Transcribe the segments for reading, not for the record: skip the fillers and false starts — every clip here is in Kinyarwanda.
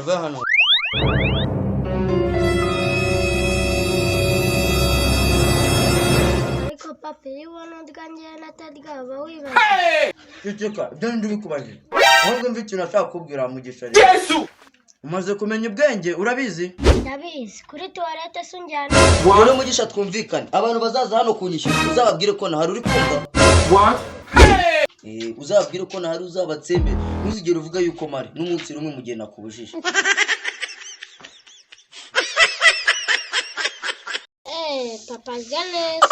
va hano. Ariko papa iyo ubona udwanjye natarya uba wibaza. Ceceka, ibyo ndibikubaje. Ahubwo mfite ikintu nashaka kubwira Mugisha rero. Yesu! Umaze kumenya ubwenge urabizi? Ndabizi kuri toilette sunjyana. Rero Mugisha twumvikane. Abantu bazaza hano kunyishyura uzababwire ko nahari uri kumva. What? Uzababwire ko nahari uzabatsembe. Ntuzigere uvuga yuko mari n'umunsi rumwe mugenda kubujisha. Papa Ganes.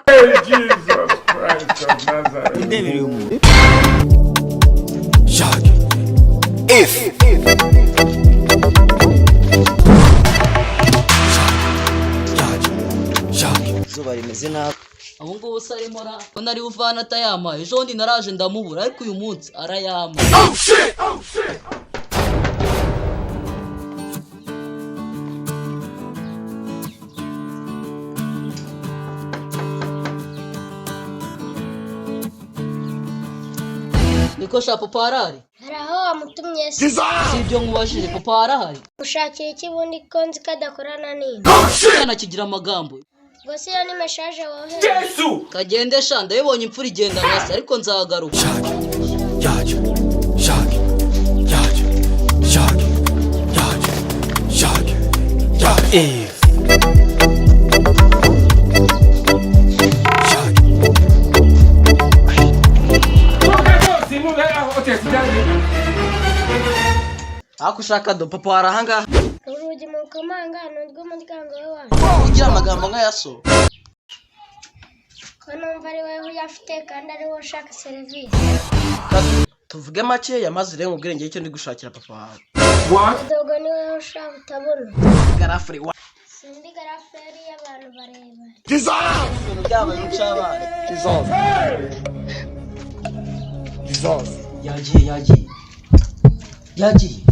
Hey, Jesus Christ of Nazareth. Jacques. If. Jacques. Zuba rimeze nabi. Aho ngo usaremora ko nari uvana atayama ejo ndi naraje ndamubura ariko uyu munsi arayama. Oh shit! Oh shit! Niko sha papa arari? Haraho wamutumye se. Si ibyo nkubashije papa arahari. Ushakiye iki bundi ko nzi kadakorana n'indi. Kana kigira amagambo. Ngo se yo ni message wohereje. Yesu! Kagende sha ndabibonye imfura igenda ngasa ariko nzagaruka. Jacques. Jacques. Jacques. Jacques. Jacques. Jacques. Jacques. If. Akushaka do papa arahanga. Urugi mu kamanga nubwo muryango we wa. Ugira amagambo nk'ayaso. Ko numva ari wewe uyafite kandi ari wowe ushaka service. Tuvuge make yamaze rero ubwenge icyo ndi gushakira papa wawe. What? Dogo ni wewe ushaka utabona. Garafuri wa. Sindi garaferi y'abantu bareba. Jesus. Ibintu byabo y'icabana. Jesus. Jesus. Yagiye.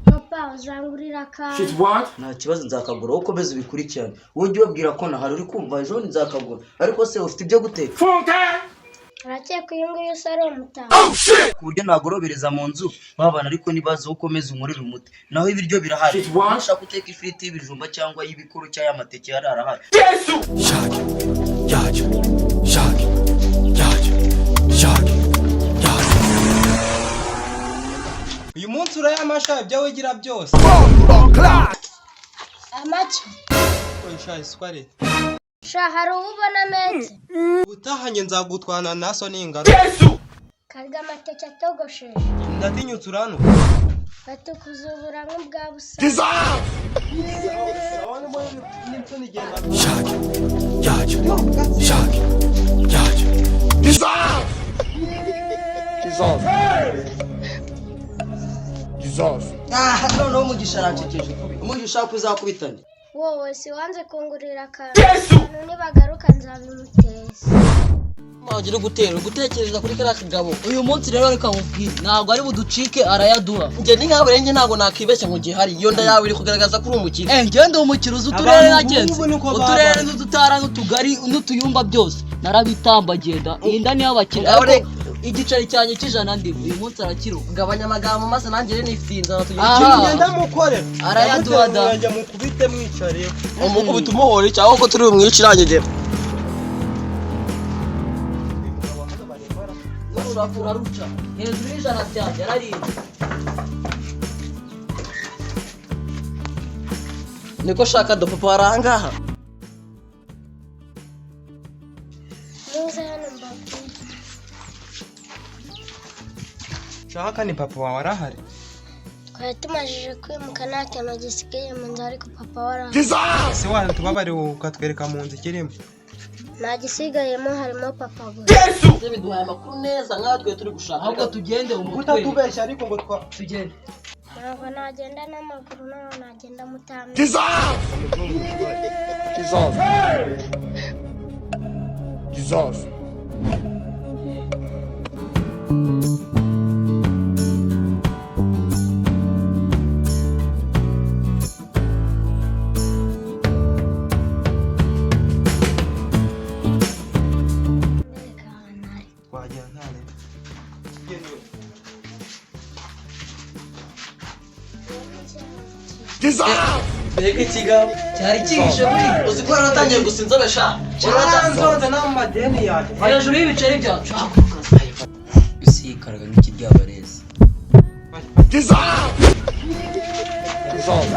Papa uzangurira ka. Shit, what? Nta kibazo nzakagura uko komeza ubikurikirane. Wowe ujye ubabwira ko nahari uri kumva ejo nzakagura. Ariko se ufite ibyo guteka? Funke! Urakeka uyu nguyu usari umutaha. Oh shit! Ku buryo nagorobereza mu nzu babana ariko nibaza uko komeza unkorera umuti. Naho ibiryo birahari. Shit, what? Ushaka guteka ifiriti y'ibijumba cyangwa y'ibikuru cyangwa amateke yararahari. Yesu! Jacques. Jacques. Jacques. Jacques. Jacques. Jacques. Uyu munsi urayamasha ibyo wigira byose. Amachi. Oya isware. Sha hari ubona meze. Utahanye nzagutwana naso n'ingaro. Yesu! Karga amateke atogosheje. Ndatinyutse urano. Batukuzubura nk'ubwa busa. Jacques. Jacques. Jacques. Jacques. Jesus. Jesus. Jesus. Noneho Mugisha aracekeje. Umugisha kuzakubitana. Wowe si wanze kungurira ka. Yesu! Abantu nibagaruka nzabimuteza. Wagira gutekereza kuri kara kigabo. Uyu munsi rero reka nkubwire ntabwo ari buducike arayaduha. Nge ni nkawe renge ntago nakibeshya ngo gihari. Iyo nda yawe iri kugaragaza ko uri umukire. Ngende umukiruza uturere nagenze. Uturere n'udutara n'utugari n'utuyumba byose. Narabitamba genda. Inda ni y'abakire. Ariko igiceri cyanjye kijana ndi. Uyu munsi arakiruka. Gabanya amagambo maze nanjye niftinza Ngenda mukore. Arayaduha da. Njya mukubite mwicare. umukubita umuhoro cyangwa ko turi bumwicirangije. Ushakura ruca. Hejuru y'ijana cyanjye ararinda. Niko shaka do papa arangaha. Muze hano mbabwire. Shaka ni papa wawe arahari. Twari tumajije kwimuka nta kintu gisigaye mu nzu ariko papa waraho. Ese wana tubabariwe ukatwereka mu nzu kirimo. Nta gisigayemo harimo papa gusa. Yesu! Biduhaye amakuru neza nkatwe turi gushaka. Ahubwo tugende umutwe. Utatubeshya ariko ngo Tugende. Ntabwo nagenda n'amaguru naho nagenda mutambi. Jesus. Jesus. Jesus. Dissolve. mbega ikigabo cyari cyihishe muri uzi ko yaratangiye gusa inzobe sha Nzonze no mu madeni yanjye. hejuru y'ibiceri byacu usikaraga nk'ikiryabarezi Dissolve. Dissolve.